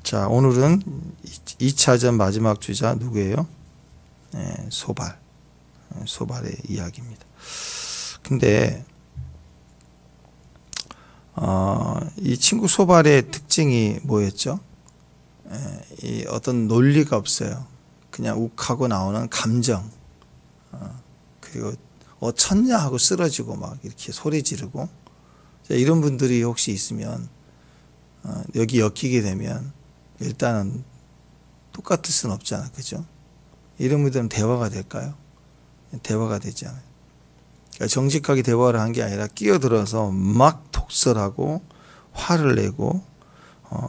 자, 오늘은 2차전 마지막 주자 누구예요? 소발. 소발의 이야기입니다. 근데 이 친구 소발의 특징이 뭐였죠? 이 어떤 논리가 없어요. 그냥 욱하고 나오는 감정. 그리고 쳤냐 하고 쓰러지고 막 이렇게 소리 지르고. 자, 이런 분들이 혹시 있으면 여기 엮이게 되면 일단은 똑같을 수는 없잖아, 그죠? 이런 분들은 대화가 될까요? 대화가 되지 않아요. 그러니까 정직하게 대화를 한 게 아니라 끼어들어서 막 독설하고 화를 내고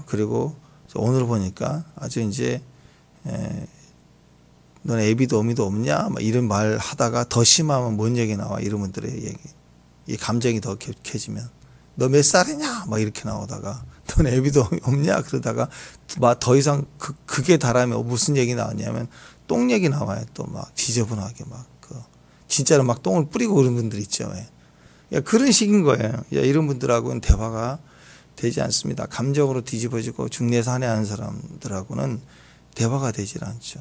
그리고 오늘 보니까 아주 이제 넌 애비도 어미도 없냐? 막 이런 말 하다가 더 심하면 뭔 얘기 나와? 이런 분들의 얘기. 이 감정이 더 격해지면 너 몇 살이냐? 막 이렇게 나오다가 넌 애비도 없냐? 그러다가 막 더 이상 그게 달하면 무슨 얘기 나왔냐면 똥 얘기 나와요. 또 막 지저분하게 막 진짜로 막 똥을 뿌리고 그런 분들 있죠. 야, 그런 식인 거예요. 야, 이런 분들하고는 대화가 되지 않습니다. 감정으로 뒤집어지고 중내산해하는 사람들하고는 대화가 되질 않죠.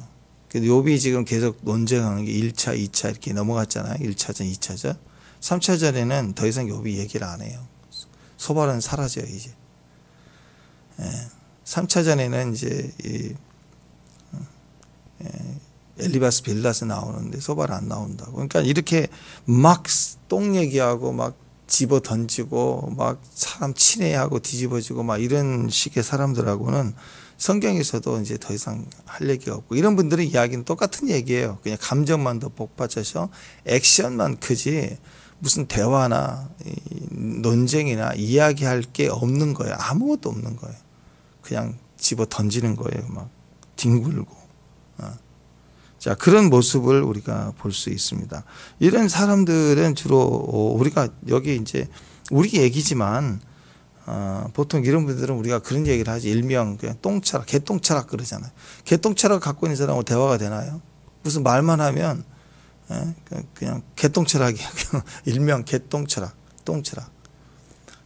욥이 지금 계속 논쟁하는 게 1차, 2차 이렇게 넘어갔잖아요. 1차전, 2차전. 3차전에는 더 이상 욥이 얘기를 안 해요. 소발은 사라져요, 이제. 3차전에는 이제 엘리바스 빌닷이 나오는데 소발 안 나온다고. 그러니까 이렇게 막 똥 얘기하고 막 집어 던지고 막 사람 친애하고 뒤집어지고 막 이런 식의 사람들하고는 성경에서도 이제 더 이상 할 얘기가 없고, 이런 분들의 이야기는 똑같은 얘기예요. 그냥 감정만 더 복받쳐서 액션만 크지 무슨 대화나 논쟁이나 이야기할 게 없는 거예요. 아무것도 없는 거예요. 그냥 집어 던지는 거예요. 막 뒹굴고. 자, 그런 모습을 우리가 볼 수 있습니다. 이런 사람들은 주로 우리가 여기 이제 우리 얘기지만 보통 이런 분들은 우리가 그런 얘기를 하지. 일명 그냥 똥차락, 개똥차락 그러잖아요. 개똥차락 갖고 있는 사람하고 대화가 되나요? 무슨 말만 하면 그냥 개똥차락이야. 일명 개똥차락, 똥차락.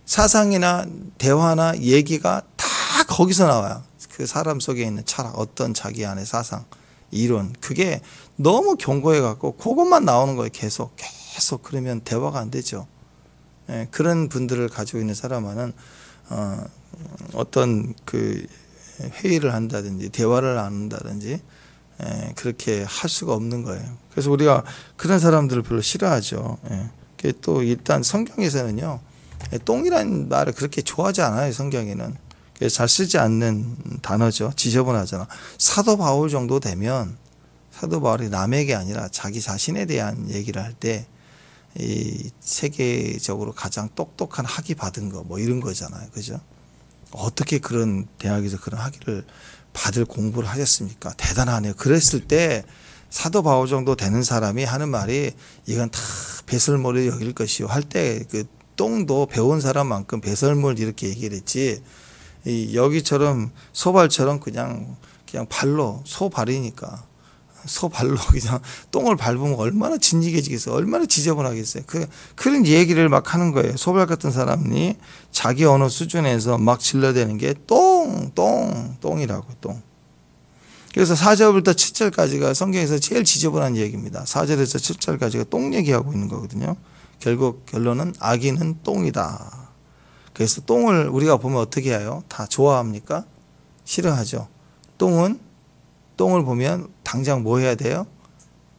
사상이나 대화나 얘기가 다 거기서 나와요. 그 사람 속에 있는 철학, 어떤 자기 안의 사상, 이론, 그게 너무 견고해 갖고 그것만 나오는 거예요. 계속 그러면 대화가 안 되죠. 그런 분들을 가지고 있는 사람은 어떤 그 회의를 한다든지 대화를 나눈다든지 그렇게 할 수가 없는 거예요. 그래서 우리가 그런 사람들을 별로 싫어하죠. 또 일단 성경에서는요, 똥이라는 말을 그렇게 좋아하지 않아요. 성경에는. 잘 쓰지 않는 단어죠. 지저분하잖아. 사도 바울 정도 되면 사도 바울이 남에게 아니라 자기 자신에 대한 얘기를 할 때 이 세계적으로 가장 똑똑한 학위 받은 거 뭐 이런 거잖아요. 그죠? 어떻게 그런 대학에서 그런 학위를 받을 공부를 하셨습니까? 대단하네요. 그랬을 때 사도 바울 정도 되는 사람이 하는 말이 이건 다 배설물을 여길 것이요 할 때 그 똥도 배운 사람만큼 배설물 이렇게 얘기를 했지. 여기처럼 소발처럼 그냥 발로 소발이니까 소발로 그냥 똥을 밟으면 얼마나 진지해지겠어요. 얼마나 지저분하겠어요. 그런 얘기를 막 하는 거예요. 소발 같은 사람이 자기 언어 수준에서 막 질러대는 게 똥이라고 똥. 그래서 4절부터 7절까지가 성경에서 제일 지저분한 얘기입니다. 4절에서 7절까지가 똥 얘기하고 있는 거거든요. 결국 결론은 악인은 똥이다. 그래서 똥을 우리가 보면 어떻게 해요? 다 좋아합니까? 싫어하죠. 똥을 보면 당장 뭐 해야 돼요?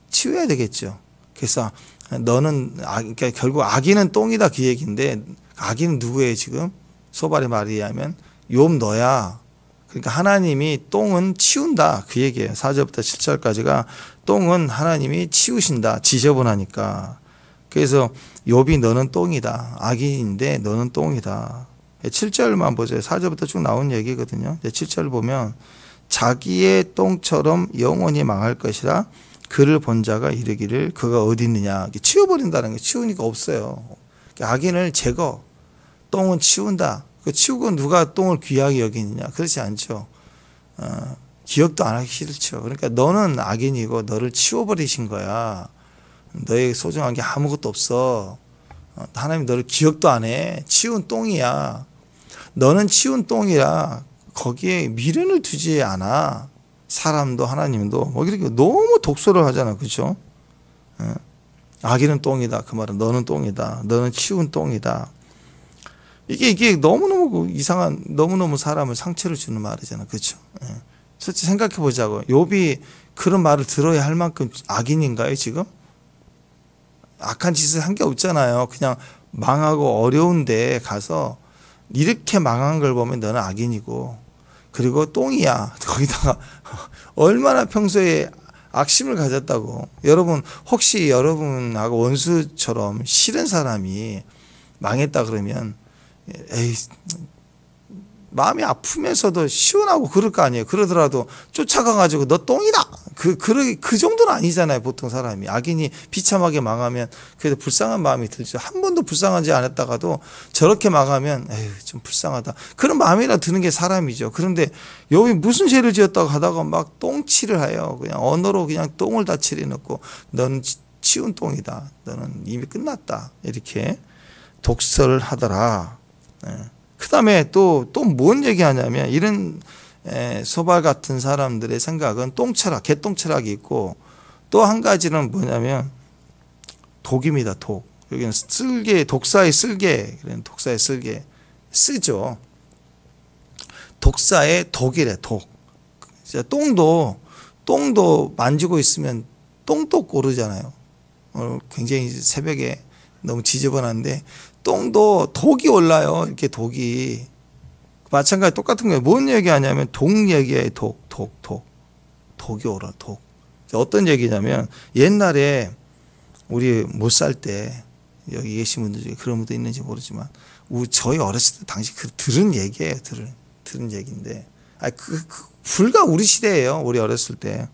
치워야 되겠죠. 그래서 너는 그러니까 결국 악인은 똥이다 그 얘기인데, 악인은 누구예요 지금? 소발의 말에 의하면 욥 너야. 그러니까 하나님이 똥은 치운다 그 얘기예요. 4절부터 7절까지가 똥은 하나님이 치우신다. 지저분하니까. 그래서 욥이 너는 똥이다. 악인인데 너는 똥이다. 7절만 보세요. 4절부터 쭉 나온 얘기거든요. 7절 보면 자기의 똥처럼 영원히 망할 것이라 그를 본 자가 이르기를 그가 어디 있느냐. 치워버린다는 게, 치우니까 없어요. 악인을 제거, 똥은 치운다. 그 치우고 누가 똥을 귀하게 여기느냐. 그렇지 않죠. 기억도 안 하기 싫죠. 그러니까 너는 악인이고 너를 치워버리신 거야. 너에게 소중한 게 아무것도 없어. 하나님 너를 기억도 안 해. 치운 똥이야. 너는 치운 똥이라 거기에 미련을 두지 않아. 사람도 하나님도 뭐 이렇게 너무 독소를 하잖아, 그렇죠? 아기는 똥이다. 그 말은 너는 똥이다. 너는 치운 똥이다. 이게 너무너무 이상한, 너무너무 사람을 상처를 주는 말이잖아, 그렇죠? 솔직히 생각해 보자고. 욥이 그런 말을 들어야 할 만큼 악인인가요, 지금? 악한 짓을 한 게 없잖아요. 그냥 망하고 어려운데 가서 이렇게 망한 걸 보면 너는 악인이고, 그리고 똥이야. 거기다가 얼마나 평소에 악심을 가졌다고. 여러분, 혹시 여러분하고 원수처럼 싫은 사람이 망했다 그러면 에이, 마음이 아프면서도 시원하고 그럴 거 아니에요. 그러더라도 쫓아가가지고 너 똥이다. 그 정도는 아니잖아요. 보통 사람이. 악인이 비참하게 망하면 그래도 불쌍한 마음이 들죠. 한 번도 불쌍하지 않았다가도 저렇게 망하면 에휴, 좀 불쌍하다. 그런 마음이라 드는 게 사람이죠. 그런데 여기 무슨 죄를 지었다고 하다가 막 똥칠을 해요. 그냥 언어로 그냥 똥을 다 칠해놓고 너는 치운 똥이다. 너는 이미 끝났다. 이렇게 독설을 하더라. 그 다음에 또 뭔 얘기하냐면 이런 소발 같은 사람들의 생각은 똥철학, 개똥철학이 있고 또 한 가지는 뭐냐면 독입니다. 독. 여기는 쓸개, 독사의 쓸개, 독사의 쓸개 쓰죠. 독사의 독이래. 독. 똥도 만지고 있으면 똥도 고르잖아요. 굉장히 새벽에 너무 지저분한데 똥도 독이 올라요. 이렇게 독이. 마찬가지 똑같은 거예요. 뭔 얘기하냐면 독 얘기예요. 독이 올라. 독. 어떤 얘기냐면 옛날에 우리 못 살 때 여기 계신 분들 중에 그런 분도 있는지 모르지만 저희 어렸을 때 당시 들은 얘기예요. 들은 얘기인데 불과 우리 시대예요. 우리 어렸을 때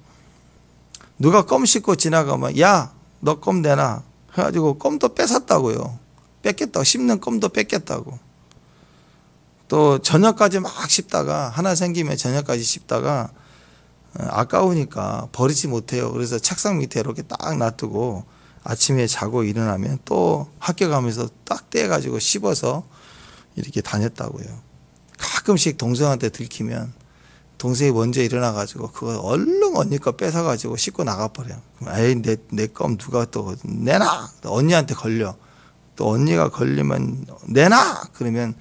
누가 껌 씹고 지나가면 야, 너 껌 내놔 해가지고 껌도 뺏었다고요. 뺏겠다고. 씹는 껌도 뺏겠다고. 또 저녁까지 막 씹다가 하나 생기면 저녁까지 씹다가 아까우니까 버리지 못해요. 그래서 책상 밑에 이렇게 딱 놔두고 아침에 자고 일어나면 또 학교 가면서 딱 떼가지고 씹어서 이렇게 다녔다고요. 가끔씩 동생한테 들키면 동생이 먼저 일어나가지고 그거 얼른 언니 거 뺏어가지고 씹고 나가버려요. 에이, 내 껌 누가 또 내놔! 또 언니한테 걸려. 또 언니가 걸리면 내놔! 그러면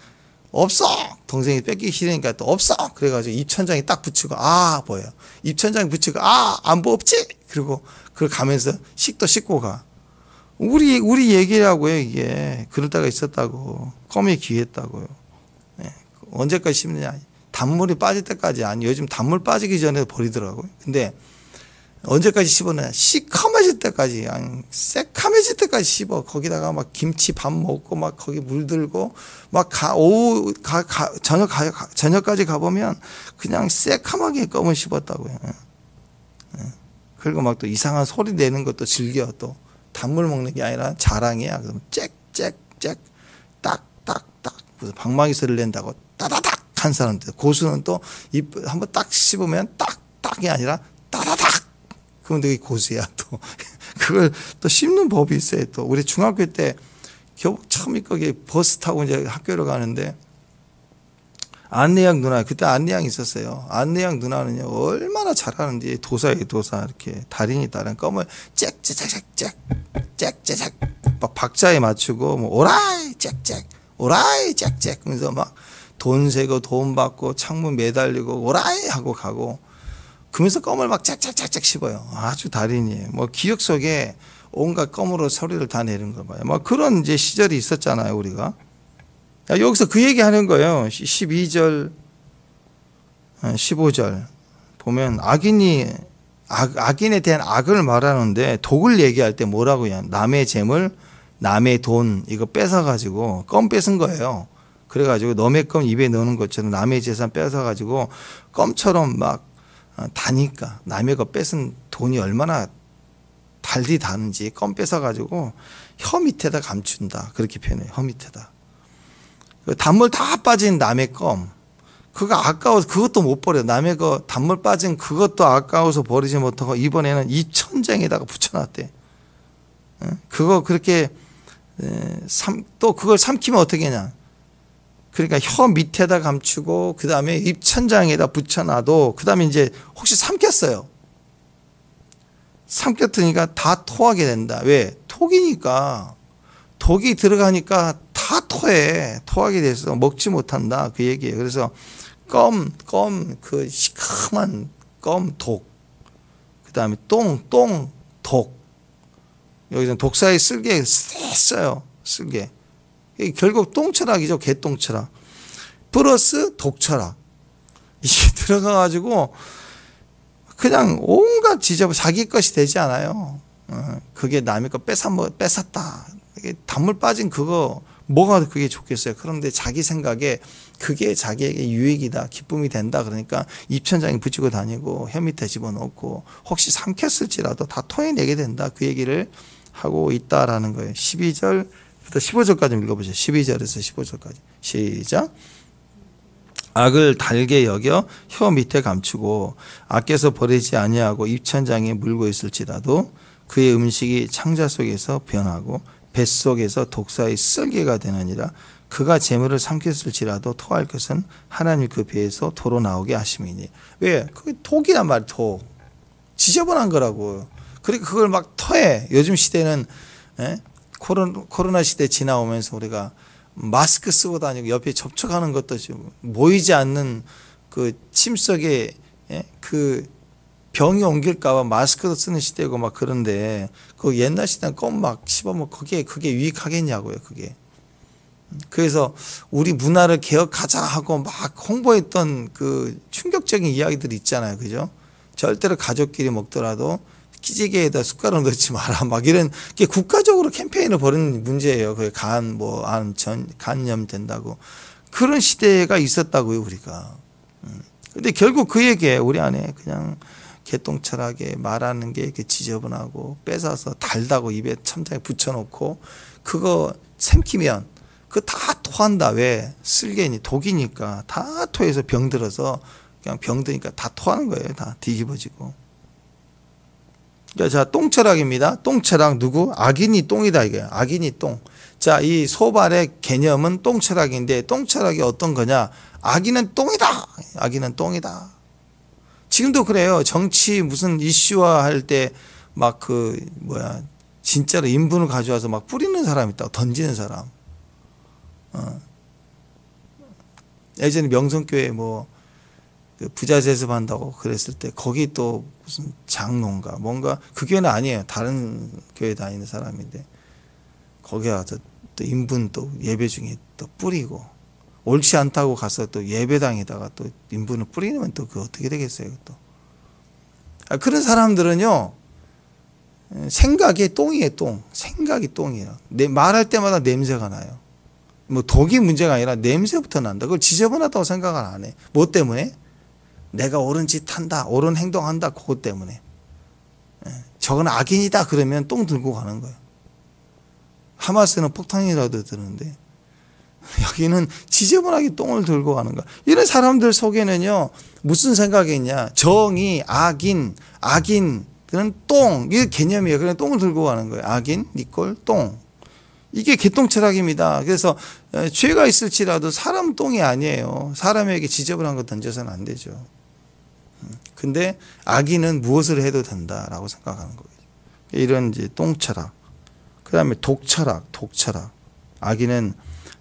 없어! 동생이 뺏기기 싫으니까 또 없어! 그래가지고 입천장에 딱 붙이고 뭐예요. 입천장에 붙이고 안보 없지? 그리고 그걸 가면서 씩도 씻고 가. 우리 얘기라고요, 이게. 그럴 때가 있었다고. 껌이 귀했다고요. 언제까지 씹느냐. 단물이 빠질 때까지. 아니, 요즘 단물 빠지기 전에 버리더라고요. 근데 언제까지 씹었느냐. 시커매질 때까지. 아니, 새카매질 때까지 씹어. 거기다가 막 김치 밥 먹고 막 거기 물들고 막 저녁까지 가보면 그냥 새카맣게 껌을 씹었다고요. 그리고 막 또 이상한 소리 내는 것도 즐겨. 또 단물 먹는 게 아니라 자랑이야. 그럼 짹짹짹 딱딱딱 무슨 방망이 소리를 낸다고 따다닥 한 사람들. 고수는 또 입 한번 딱 씹으면 딱딱이 아니라 따다닥. 그럼 되게 고수야. 또 그걸 또 씹는 법이 있어요. 또 우리 중학교 때 교복 처음 입고 버스 타고 이제 학교로 가는데 안내양 누나, 그때 안내양 있었어요. 안내양 누나는요 얼마나 잘하는지. 도사예요, 도사. 이렇게 달인이 다른 껌을 짹짹짹짹 막 박자에 맞추고 뭐 오라이 짹짹 오라이 짹짹 그러면서 막 돈 세고 돈 받고 창문 매달리고 오라이 하고 가고, 그러면서 껌을 막 짹짹짹짹 씹어요. 아주 달인이에요. 뭐 기억 속에 온갖 껌으로 소리를 다 내는 거 봐요. 뭐 그런 이제 시절이 있었잖아요, 우리가. 여기서 그 얘기 하는 거예요. 12절, 15절 보면 악인에 대한 악을 말하는데 독을 얘기할 때 뭐라고 해요? 남의 재물, 남의 돈 이거 뺏어가지고 껌 뺏은 거예요. 그래가지고 너의 껌 입에 넣는 것처럼 남의 재산 뺏어가지고 껌처럼 막 다니까 남의 거 뺏은 돈이 얼마나 달디 다는지 껌 뺏어가지고 혀 밑에다 감춘다. 그렇게 표현해요. 혀 밑에다. 단물 다 빠진 남의 껌. 그거 아까워서 그것도 못 버려. 남의 거 단물 빠진 그것도 아까워서 버리지 못하고 이번에는 입천장에다가 붙여놨대. 그거 그렇게 또 그걸 삼키면 어떻게 하냐. 그러니까 혀 밑에다 감추고 그 다음에 입천장에다 붙여놔도 그 다음에 이제 혹시 삼켰어요. 삼켰으니까 다 토하게 된다. 왜? 톡이니까. 독이 들어가니까 다 토하게 돼서 먹지 못한다. 그 얘기예요. 그래서 그 시큼한 독. 그 다음에 독. 여기서 독사의 쓸개 써요. 쓸개. 결국 똥철학이죠. 개똥철학. 플러스 독철학. 이게 들어가가지고 그냥 온갖 자기 것이 되지 않아요. 그게 남의 거 뺏었다. 단물 빠진 그거 뭐가 그게 좋겠어요. 그런데 자기 생각에 그게 자기에게 유익이다, 기쁨이 된다. 그러니까 입천장에 붙이고 다니고 혀 밑에 집어넣고 혹시 삼켰을지라도 다 토해내게 된다. 그 얘기를 하고 있다라는 거예요. 12절부터 15절까지 읽어보죠. 12절에서 15절까지 시작. 악을 달게 여겨 혀 밑에 감추고 아껴서 버리지 아니하고 입천장에 물고 있을지라도 그의 음식이 창자 속에서 변하고 뱃속에서 독사의 쓸개가 되느니라. 그가 재물을 삼켰을지라도 토할 것은 하나님 그 배에서 토로 나오게 하심이니. 왜? 그게 독이란 말이야. 독. 지저분한 거라고. 그러니까 그걸 막 토해. 요즘 시대는 코로나 시대 지나오면서 우리가 마스크 쓰고 다니고 옆에 접촉하는 것도 좀 모이지 않는 그 침 속에 그 병이 옮길까봐 마스크도 쓰는 시대고 막 그런데 그 옛날 시대는 껌 막 씹어먹고 그게 유익하겠냐고요. 그게. 그래서 우리 문화를 개혁하자 하고 막 홍보했던 그 충격적인 이야기들이 있잖아요. 그죠? 절대로 가족끼리 먹더라도 기지개에다 숟가락 넣지 마라. 막 이런 게 국가적으로 캠페인을 벌이는 문제예요. 그게 간염 된다고. 그런 시대가 있었다고요, 우리가. 근데 결국 그 얘기에 우리 안에 그냥 개똥철하게 말하는 게 이렇게 지저분하고 뺏어서 달다고 입에 천장에 붙여놓고 그거 삼키면 그거 다 토한다. 왜? 쓸개니 독이니까 다 토해서 병들어서 그냥 병드니까 다 토하는 거예요. 다 뒤집어지고. 자, 똥철학입니다. 똥철학 누구? 악인이 똥이다 이거예요. 악인이 똥. 자, 이 소발의 개념은 똥철학인데 똥철학이 어떤 거냐? 악인은 똥이다. 악인은 똥이다. 지금도 그래요. 정치 무슨 이슈화 할 때 막 진짜로 인분을 가져와서 막 뿌리는 사람 있다고 던지는 사람. 예전에 명성교회 그 부자 세습한다고 그랬을 때 거기 또 무슨 장로인가 뭔가 그 교회는 아니에요. 다른 교회 다니는 사람인데 거기 가서 또 인분 또 예배 중에 또 뿌리고 옳지 않다고 가서 또 예배당에다가 또 인분을 뿌리면 또 그 어떻게 되겠어요. 또 그런 사람들은요 생각이 똥이에요. 똥. 생각이 똥이에요. 말할 때마다 냄새가 나요. 독이 문제가 아니라 냄새부터 난다. 그걸 지저분하다고 생각을 안 해. 뭐 때문에? 내가 옳은 짓 한다, 옳은 행동한다, 그것 때문에. 저건 악인이다 그러면 똥 들고 가는 거예요. 하마스는 폭탄이라도 드는데 여기는 지저분하게 똥을 들고 가는 거야. 이런 사람들 속에는요 무슨 생각이 있냐? 정의, 악인들은 똥, 이게 개념이에요. 그냥 똥을 들고 가는 거예요. 악인, 니꼴, 똥. 이게 개똥철학입니다. 그래서 죄가 있을지라도 사람 똥이 아니에요. 사람에게 지저분한 거 던져서는 안 되죠. 근데 악인은 무엇을 해도 된다라고 생각하는 거예요. 이런 이제 똥철학. 그 다음에 독철학. 악인은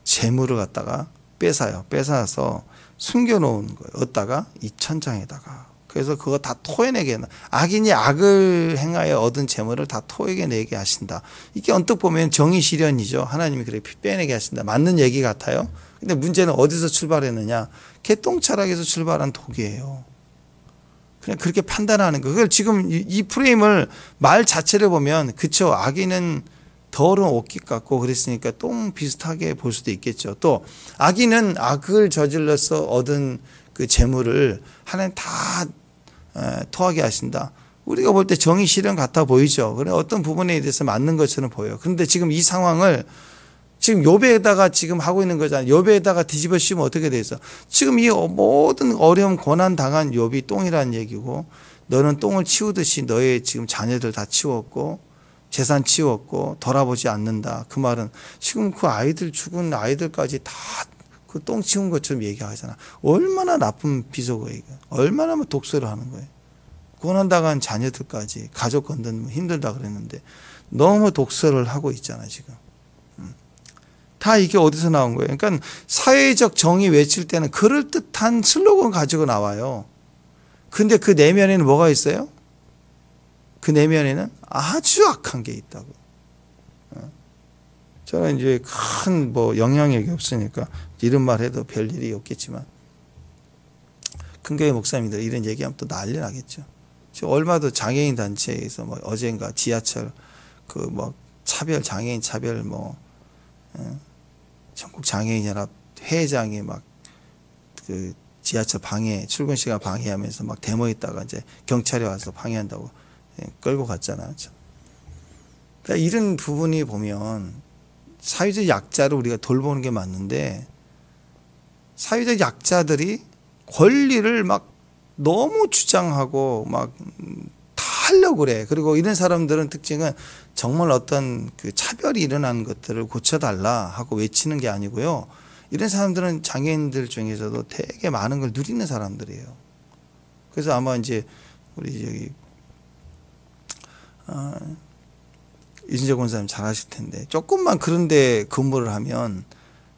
재물을 갖다가 뺏어서 숨겨놓은 거예요. 어디다가? 입천장에다가. 그래서 그거 다 토해내게 한다. 악인이 악을 행하여 얻은 재물을 다 토해내게 하신다. 이게 언뜻 보면 정의 실현이죠. 하나님이 그렇게 빼내게 하신다. 맞는 얘기 같아요. 근데 문제는 어디서 출발했느냐? 개똥철학에서 출발한 독이에요. 그냥 그렇게 판단하는 거. 그걸 지금 이 프레임을 말 자체를 보면 그쵸. 악인은 더러운 옷깃 같고 그랬으니까 똥 비슷하게 볼 수도 있겠죠. 또 악인은 악을 저질러서 얻은 그 재물을 하나님 다 토하게 하신다. 우리가 볼 때 정의 실현 같아 보이죠. 그래 어떤 부분에 대해서 맞는 것처럼 보여요. 그런데 지금 이 상황을 지금 욥에다가 지금 하고 있는 거잖아요. 욥에다가 뒤집어 씌우면 어떻게 돼 있어? 지금 이 모든 어려움 고난 당한 욥이 똥이라는 얘기고 너는 똥을 치우듯이 너의 지금 자녀들 다 치웠고 재산 치웠고 돌아보지 않는다. 그 말은 지금 그 아이들 죽은 아이들까지 다 그 똥 치운 것처럼 얘기하잖아. 얼마나 나쁜 비속어예요. 얼마나 독서를 하는 거예요. 고난당한 자녀들까지 가족 건드는 힘들다 그랬는데 너무 독서를 하고 있잖아 지금. 다 이게 어디서 나온 거예요? 그러니까 사회적 정의 외칠 때는 그럴듯한 슬로건 가지고 나와요. 근데 그 내면에는 뭐가 있어요? 그 내면에는 아주 악한 게 있다고. 저는 이제 큰 영향력이 없으니까 이런 말 해도 별 일이 없겠지만 큰교회 목사님들 이런 얘기하면 또 난리 나겠죠. 얼마도 장애인 단체에서 어젠가 지하철 차별 장애인 차별 전국 장애인연합 회장이 그 지하철 방해 출근 시간 방해하면서 데모했다가 이제 경찰이 와서 방해한다고 끌고 갔잖아요. 그러니까 이런 부분이 보면 사회적 약자를 우리가 돌보는 게 맞는데 사회적 약자들이 권리를 너무 주장하고 다 하려고 그래. 그리고 이런 사람들은 특징은 정말 어떤 그 차별이 일어난 것들을 고쳐달라 하고 외치는 게 아니고요. 이런 사람들은 장애인들 중에서도 되게 많은 걸 누리는 사람들이에요. 그래서 아마 이제 우리 이순재 권사님 잘 아실 텐데 조금만 그런데 근무를 하면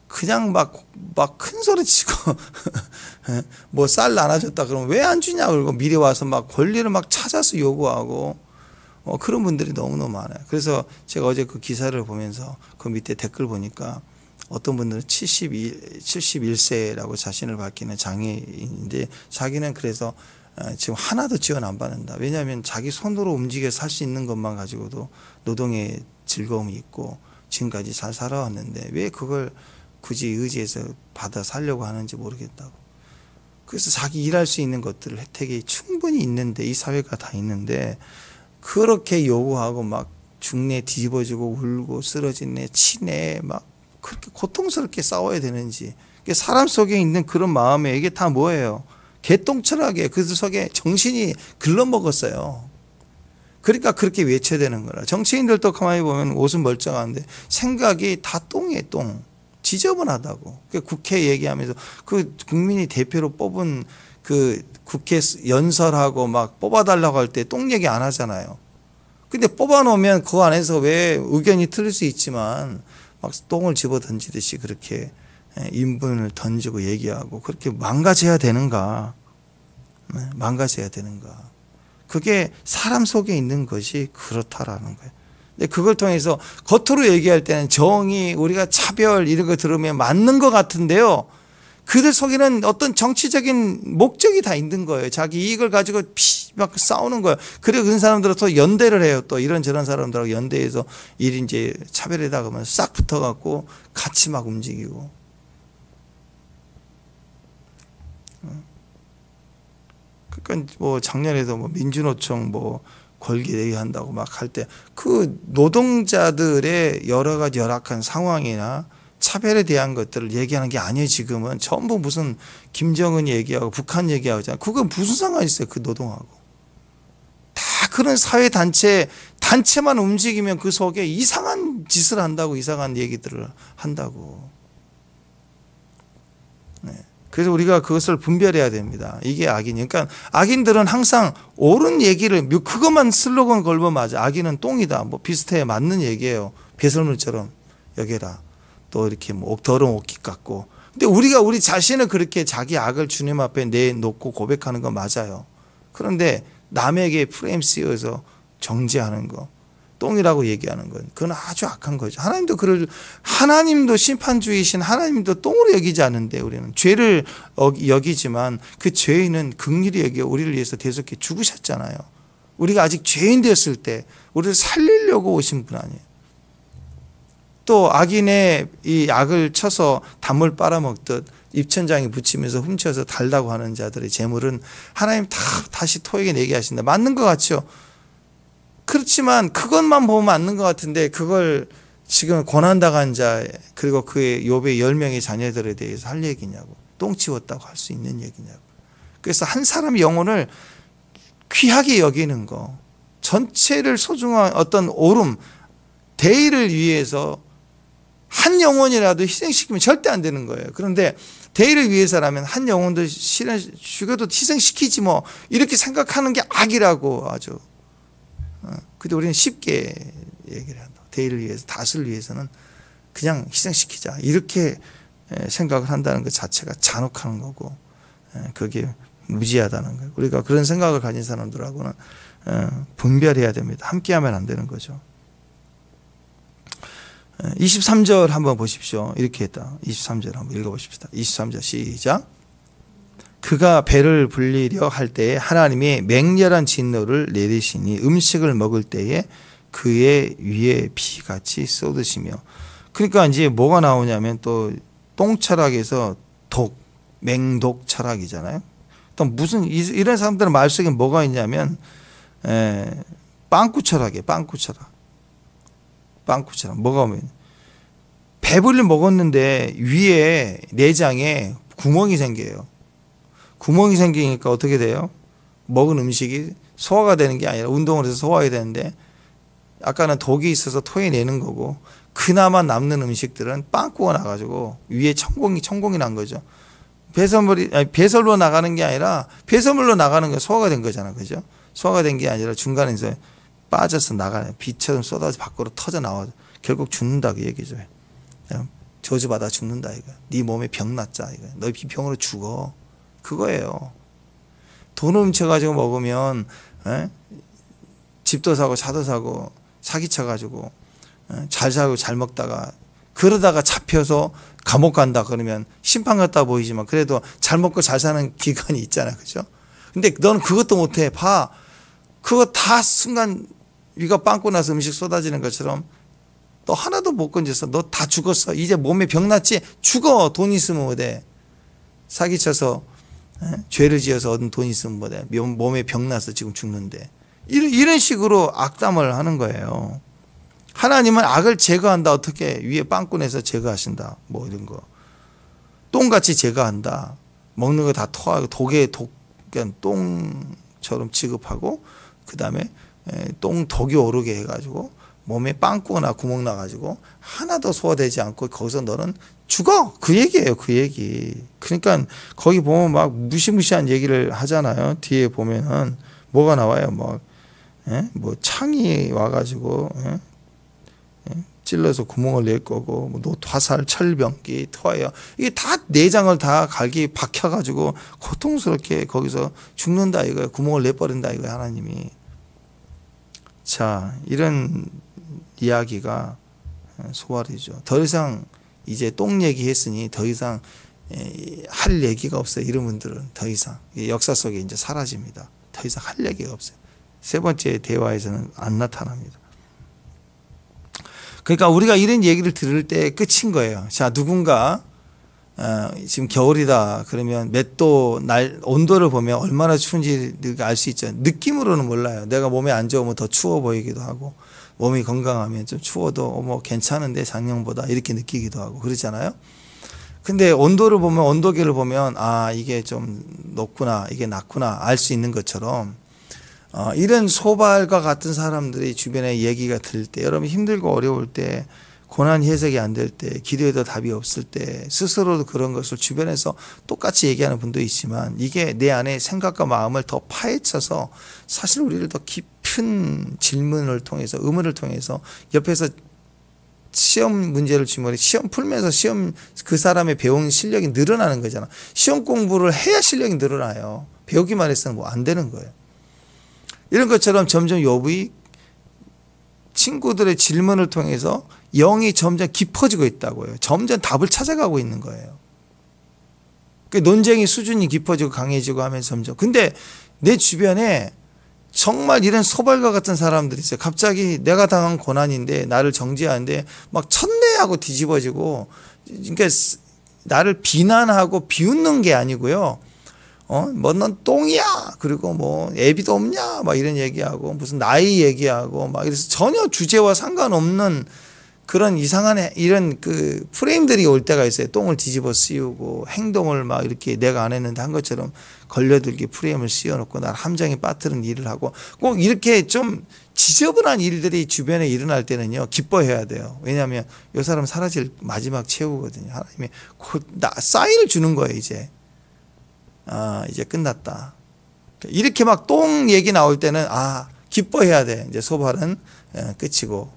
그냥 큰 소리 치고 쌀 나눠줬다 그러면 왜 안 주냐 그러고 미리 와서 권리를 찾아서 요구하고 그런 분들이 너무너무 많아요. 그래서 제가 어제 그 기사를 보면서 그 밑에 댓글 보니까 어떤 분들은 71세라고 자신을 밝히는 장애인인데 자기는 그래서 지금 하나도 지원 안 받는다. 왜냐하면 자기 손으로 움직여 살 수 있는 것만 가지고도 노동의 즐거움이 있고 지금까지 잘 살아왔는데 왜 그걸 굳이 의지해서 받아 살려고 하는지 모르겠다고. 그래서 자기 일할 수 있는 것들 혜택이 충분히 있는데 이 사회가 다 있는데 그렇게 요구하고 죽네 뒤집어지고 울고 쓰러지네 치네 그렇게 고통스럽게 싸워야 되는지. 사람 속에 있는 그런 마음에 이게 다 뭐예요? 개똥철하게 그 속에 정신이 글러먹었어요. 그러니까 그렇게 외쳐야 되는 거라. 정치인들도 가만히 보면 옷은 멀쩡한데 생각이 다 똥이에요. 똥. 지저분하다고. 국회 얘기하면서 그 국민이 대표로 뽑은 그 국회 연설하고 뽑아달라고 할 때 똥 얘기 안 하잖아요. 근데 뽑아놓으면 그 안에서 왜 의견이 틀릴 수 있지만 똥을 집어 던지듯이 그렇게 인분을 던지고 얘기하고 그렇게 망가져야 되는가? 망가져야 되는가? 그게 사람 속에 있는 것이 그렇다라는 거예요. 근데 그걸 통해서 겉으로 얘기할 때는 정의, 우리가 차별 이런 거 들으면 맞는 것 같은데요. 그들 속에는 어떤 정치적인 목적이 다 있는 거예요. 자기 이익을 가지고 싸우는 거예요. 그리고 그런 사람들은 또 연대를 해요. 또 이런저런 사람들하고 연대해서 이제 차별에다가 그러면 싹 붙어갖고 같이 움직이고. 그러니까 작년에도 민주노총 권리 대의한다고 할 때 그 노동자들의 여러 가지 열악한 상황이나 차별에 대한 것들을 얘기하는 게 아니에요. 지금은 전부 무슨 김정은 얘기하고 북한 얘기하고 하잖아요. 그건 무슨 상관이 있어요. 그 노동하고. 다 그런 단체만 움직이면 그 속에 이상한 짓을 한다고, 이상한 얘기들을 한다고. 네. 그래서 우리가 그것을 분별해야 됩니다. 이게 악인이에요. 그러니까 악인들은 항상 옳은 얘기를, 그것만 슬로건 걸면 맞아. 악인은 똥이다. 비슷해. 맞는 얘기예요. 배설물처럼 여겨라. 또 이렇게 더러운 옷깃 같고. 근데 우리가 우리 자신을 그렇게 자기 악을 주님 앞에 내놓고 고백하는 건 맞아요. 그런데 남에게 프레임 씌워서 정죄하는 거, 똥이라고 얘기하는 건 그건 아주 악한 거죠. 하나님도 심판주의신 하나님도 똥으로 여기지 않는데 우리는 죄를 여기지만 그 죄인은 긍휼히 여겨 우리를 위해서 대속해 죽으셨잖아요. 우리가 아직 죄인 되었을 때 우리를 살리려고 오신 분 아니에요. 또 악인의 이 악을 쳐서 단물 빨아먹듯 입천장에 붙이면서 훔쳐서 달라고 하는 자들의 재물은 하나님 다시 토에게 내게 하신다. 맞는 것 같죠? 그렇지만 그것만 보면 맞는 것 같은데 그걸 지금 고난당한 자 그리고 그의 욥의 10명의 자녀들에 대해서 할 얘기냐고. 똥 치웠다고 할 수 있는 얘기냐고. 그래서 한 사람의 영혼을 귀하게 여기는 거, 전체를 소중한 어떤 옳음, 대의를 위해서 한 영혼이라도 희생시키면 절대 안 되는 거예요. 그런데 대의를 위해서라면 한 영혼도 죽여도 희생시키지 뭐 이렇게 생각하는 게 악이라고 아주. 근데 우리는 쉽게 얘기를 한다. 대의를 위해서, 다수를 위해서는 그냥 희생시키자 이렇게 생각을 한다는 것 자체가 잔혹한 거고, 그게 무지하다는 거예요. 우리가 그런 생각을 가진 사람들하고는 분별해야 됩니다. 함께하면 안 되는 거죠. 23절 한번 보십시오. 이렇게 했다. 23절 한번 읽어보십시다. 23절 시작. 그가 배를 불리려 할 때에 하나님이 맹렬한 진노를 내리시니 음식을 먹을 때에 그의 위에 비같이 쏟으시며. 그러니까 이제 뭐가 나오냐면 또 똥철학에서 독, 맹독 철학이잖아요. 또 무슨 이런 사람들은 말 속에 뭐가 있냐면 빵꾸 철학이에요. 빵꾸 철학. 빵꾸처럼 뭐가 오면 배불리 먹었는데 위에 내장에 구멍이 생겨요. 구멍이 생기니까 어떻게 돼요? 먹은 음식이 소화가 되는 게 아니라 운동을 해서 소화해야 되는데 아까는 독이 있어서 토해내는 거고, 그나마 남는 음식들은 빵꾸가 나가지고 위에 천공이 난 거죠. 배설로 나가는 게 아니라 배설물로 나가는 게 소화가 된 거잖아, 그죠? 소화가 된 게 아니라 중간에서 빠져서 나가네. 비처럼 쏟아져 밖으로 터져 나와 결국 죽는다 그 얘기죠. 저주받아 죽는다 이거. 네 몸에 병 났자 이거. 너 이 병으로 죽어. 그거예요. 돈 훔쳐가지고 먹으면 집도 사고 차도 사고 사기쳐가지고 잘 살고 잘 먹다가 그러다가 잡혀서 감옥 간다 그러면 심판 같다 보이지만 그래도 잘 먹고 잘 사는 기간이 있잖아, 그죠? 근데 너는 그것도 못해. 봐. 그거 다 순간 위가 빵꾸 나서 음식 쏟아지는 것처럼 너 하나도 못 건졌어. 너 다 죽었어. 이제 몸에 병 났지? 죽어. 돈 있으면 뭐돼. 사기쳐서 죄를 지어서 얻은 돈 있으면 뭐돼. 몸에 병 나서 지금 죽는데. 이런 식으로 악담을 하는 거예요. 하나님은 악을 제거한다. 어떻게? 위에 빵꾸 내서 제거하신다. 뭐 이런 거. 똥같이 제거한다. 먹는 거 다 토하고 그냥 똥처럼 취급하고 그 다음에 독이 오르게 해가지고 몸에 빵꾸나 구멍 나가지고 하나도 소화되지 않고 거기서 너는 죽어. 그 얘기예요. 그 얘기. 그러니까 거기 보면 막 무시무시한 얘기를 하잖아요. 뒤에 보면은 뭐가 나와요. 뭐 창이 와가지고 찔러서 구멍을 낼 거고, 뭐 화살, 철병기, 토하여 이게 다 내장을 다 갈기 박혀가지고 고통스럽게 거기서 죽는다 이거예요. 구멍을 내버린다 이거예요. 하나님이. 자, 이런 이야기가 소활이죠. 더 이상 이제 똥 얘기했으니 더 이상 할 얘기가 없어요. 이런 분들은 더 이상 역사 속에 이제 사라집니다. 더 이상 할 얘기가 없어요. 세 번째 대화에서는 안 나타납니다. 그러니까 우리가 이런 얘기를 들을 때 끝인 거예요. 자, 누군가 지금 겨울이다 그러면 몇 도 온도를 보면 얼마나 추운지 알 수 있죠. 느낌으로는 몰라요. 내가 몸에 안 좋으면 더 추워 보이기도 하고, 몸이 건강하면 좀 추워도 뭐 괜찮은데 작년보다 이렇게 느끼기도 하고 그러잖아요. 근데 온도를 보면, 온도계를 보면 아 이게 좀 높구나 이게 낮구나 알 수 있는 것처럼 이런 소발과 같은 사람들이 주변에 얘기가 들 때, 여러분 힘들고 어려울 때, 고난이 해석이 안 될 때, 기도에도 답이 없을 때 스스로도 그런 것을 주변에서 똑같이 얘기하는 분도 있지만 이게 내 안에 생각과 마음을 더 파헤쳐서 사실 우리를 더 깊은 질문을 통해서, 의문을 통해서 옆에서 시험 문제를 주면 시험 풀면서 시험 그 사람의 배운 실력이 늘어나는 거잖아. 시험 공부를 해야 실력이 늘어나요. 배우기만 해서는 뭐 안 되는 거예요. 이런 것처럼 점점 욥이 친구들의 질문을 통해서 영이 점점 깊어지고 있다고요. 점점 답을 찾아가고 있는 거예요. 그 논쟁의 수준이 깊어지고 강해지고 하면서 점점. 근데 내 주변에 정말 이런 소발과 같은 사람들이 있어요. 갑자기 내가 당한 고난인데 나를 정죄하는데 막 천대하고 뒤집어지고, 그러니까 나를 비난하고 비웃는 게 아니고요. 뭐 넌 똥이야. 그리고 뭐 애비도 없냐. 막 이런 얘기하고 무슨 나이 얘기하고 막 이래서 전혀 주제와 상관없는 그런 이상한 이런 그 프레임들이 올 때가 있어요. 똥을 뒤집어 씌우고 행동을 막 이렇게 내가 안 했는데 한 것처럼 걸려들게 프레임을 씌워놓고 나를 함정에 빠뜨린 일을 하고 꼭 이렇게 좀 지저분한 일들이 주변에 일어날 때는요 기뻐해야 돼요. 왜냐하면 이 사람 사라질 마지막 최후거든요. 하나님이 곧 사인을 주는 거예요. 이제 이제 끝났다. 이렇게 막 똥 얘기 나올 때는 기뻐해야 돼. 이제 소발은 끝이고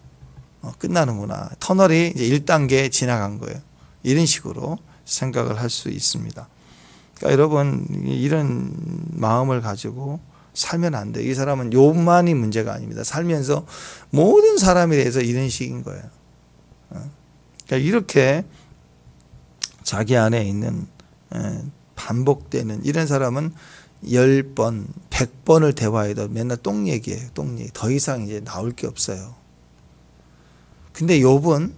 끝나는구나. 터널이 이제 1단계 지나간 거예요. 이런 식으로 생각을 할 수 있습니다. 그러니까 여러분 이런 마음을 가지고 살면 안 돼요. 이 사람은 욕만이 문제가 아닙니다. 살면서 모든 사람에 대해서 이런 식인 거예요. 그러니까 이렇게 자기 안에 있는 반복되는 이런 사람은 10번, 100번을 대화해도 맨날 똥 얘기예요. 똥 얘기. 더 이상 이제 나올 게 없어요. 근데 욥은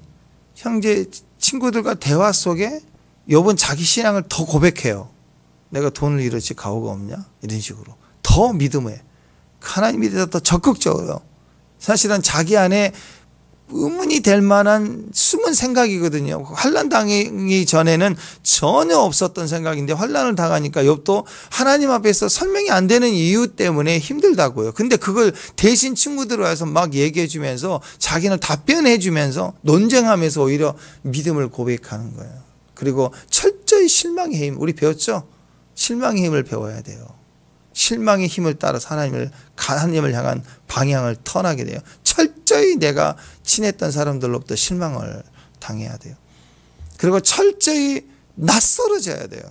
형제 친구들과 대화 속에 욥은 자기 신앙을 더 고백해요. 내가 돈을 잃었지 가오가 없냐? 이런 식으로. 더 믿음에 하나님에 대해서 더 적극적으로 사실은 자기 안에 의문이 될 만한 숨은 생각이거든요. 환난 당하기 전에는 전혀 없었던 생각인데 환난을 당하니까 욥도 하나님 앞에서 설명이 안 되는 이유 때문에 힘들다고요. 근데 그걸 대신 친구들 와서 막 얘기해 주면서 자기는 답변해 주면서 논쟁하면서 오히려 믿음을 고백하는 거예요. 그리고 철저히 실망의 힘, 우리 배웠죠? 실망의 힘을 배워야 돼요. 실망의 힘을 따라서 하나님을 향한 방향을 턴하게 돼요. 철저히 내가 친했던 사람들로부터 실망을 당해야 돼요. 그리고 철저히 낯설어져야 돼요.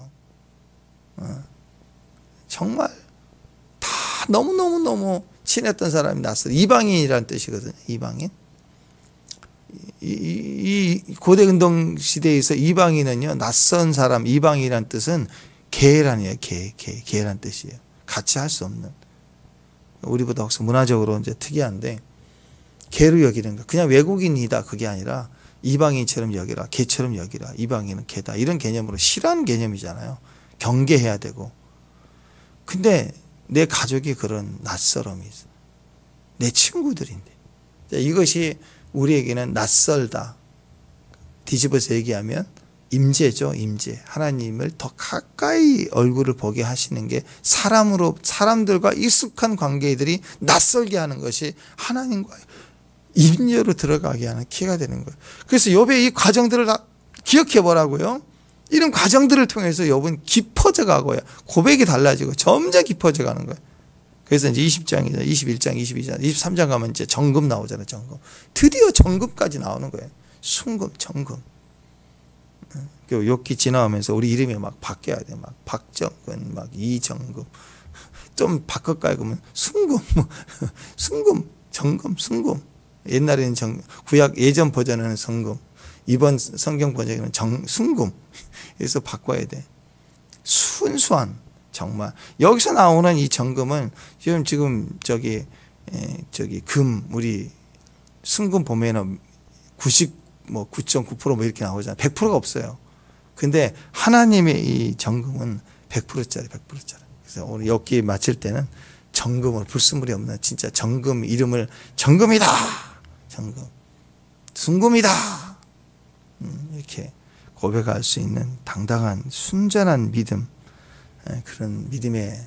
정말 다 너무너무 친했던 사람이 낯설어. 이방인이라는 뜻이거든요. 이방인. 이 고대 근동 시대에서 이방인은요, 낯선 사람, 이방인이라는 뜻은 개란이에요. 개란 뜻이에요. 같이 할 수 없는. 우리보다 혹시 문화적으로 이제 특이한데, 개로 여기는 거. 그냥 외국인이다. 그게 아니라 이방인처럼 여기라. 개처럼 여기라. 이방인은 개다. 이런 개념으로 싫어하는 개념이잖아요. 경계해야 되고. 근데 내 가족이 그런 낯설음이 있어. 내 친구들인데. 이것이 우리에게는 낯설다. 뒤집어서 얘기하면 임재죠. 임재. 하나님을 더 가까이 얼굴을 보게 하시는 게 사람들과 익숙한 관계들이 낯설게 하는 것이 하나님과 임재로 들어가게 하는 키가 되는 거예요. 그래서 욥의 이 과정들을 다 기억해 보라고요. 이런 과정들을 통해서 욥은 깊어져 가고요. 고백이 달라지고 점점 깊어져 가는 거예요. 그래서 이제 20장이죠. 21장, 22장, 23장 가면 이제 정금 나오잖아요. 정금. 드디어 정금까지 나오는 거예요. 순금, 정금. 욥기 지나오면서 우리 이름이 막 바뀌어야 돼요. 막 박정근, 막 이정금. 좀 바꿔가야 그러면 순금, 순금, 정금, 순금. 옛날에는 구약 예전 버전은 성금. 이번 성경 버전에는 순금. 그래서 바꿔야 돼. 순수한. 정말 여기서 나오는 이 정금은 지금 저기 금 우리 순금 보면은 9.9% 뭐 이렇게 나오잖아요. 100%가 없어요. 근데 하나님의 이 정금은 100%짜리. 그래서 오늘 욥기 마칠 때는 정금을 불순물이 없는 진짜 정금 이름을 정금이다. 정금. 순금이다. 이렇게 고백할 수 있는 당당한 순전한 믿음. 그런 믿음의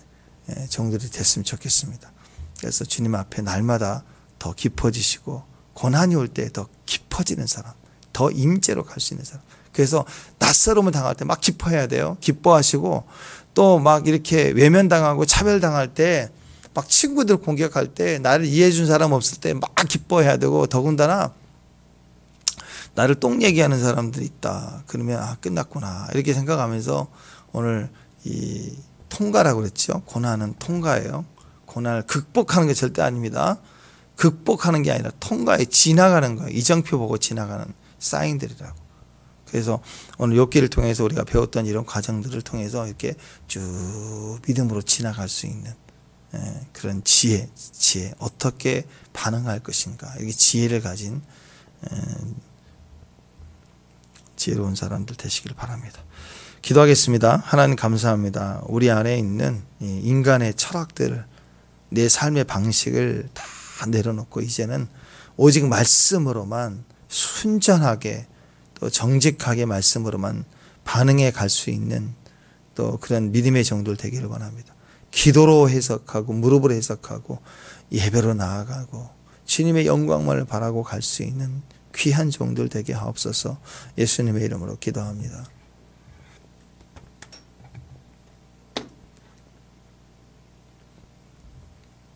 정들이 됐으면 좋겠습니다. 그래서 주님 앞에 날마다 더 깊어지시고 고난이 올 때 더 깊어지는 사람, 더 임재로 갈 수 있는 사람. 그래서 낯설음을 당할 때 막 기뻐해야 돼요. 기뻐하시고 또 막 이렇게 외면당하고 차별당할 때 막 친구들 공격할 때 나를 이해해 준 사람 없을 때 막 기뻐해야 되고 더군다나 나를 똥 얘기하는 사람들이 있다. 그러면 끝났구나 이렇게 생각하면서 오늘 이 통과라고 그랬죠. 고난은 통과예요. 고난을 극복하는 게 절대 아닙니다. 극복하는 게 아니라 통과에 지나가는 거예요. 이정표 보고 지나가는 사인들이라고. 그래서 오늘 욥기를 통해서 우리가 배웠던 이런 과정들을 통해서 이렇게 쭉 믿음으로 지나갈 수 있는 그런 지혜 어떻게 반응할 것인가. 여기 지혜를 가진 지혜로운 사람들 되시길 바랍니다. 기도하겠습니다. 하나님 감사합니다. 우리 안에 있는 인간의 철학들을 내 삶의 방식을 다 내려놓고 이제는 오직 말씀으로만 순전하게 또 정직하게 말씀으로만 반응해 갈 수 있는 또 그런 믿음의 정도를 되기를 원합니다. 기도로 해석하고 무릎으로 해석하고 예배로 나아가고 주님의 영광만을 바라고 갈 수 있는 귀한 종들 되게 하옵소서. 예수님의 이름으로 기도합니다.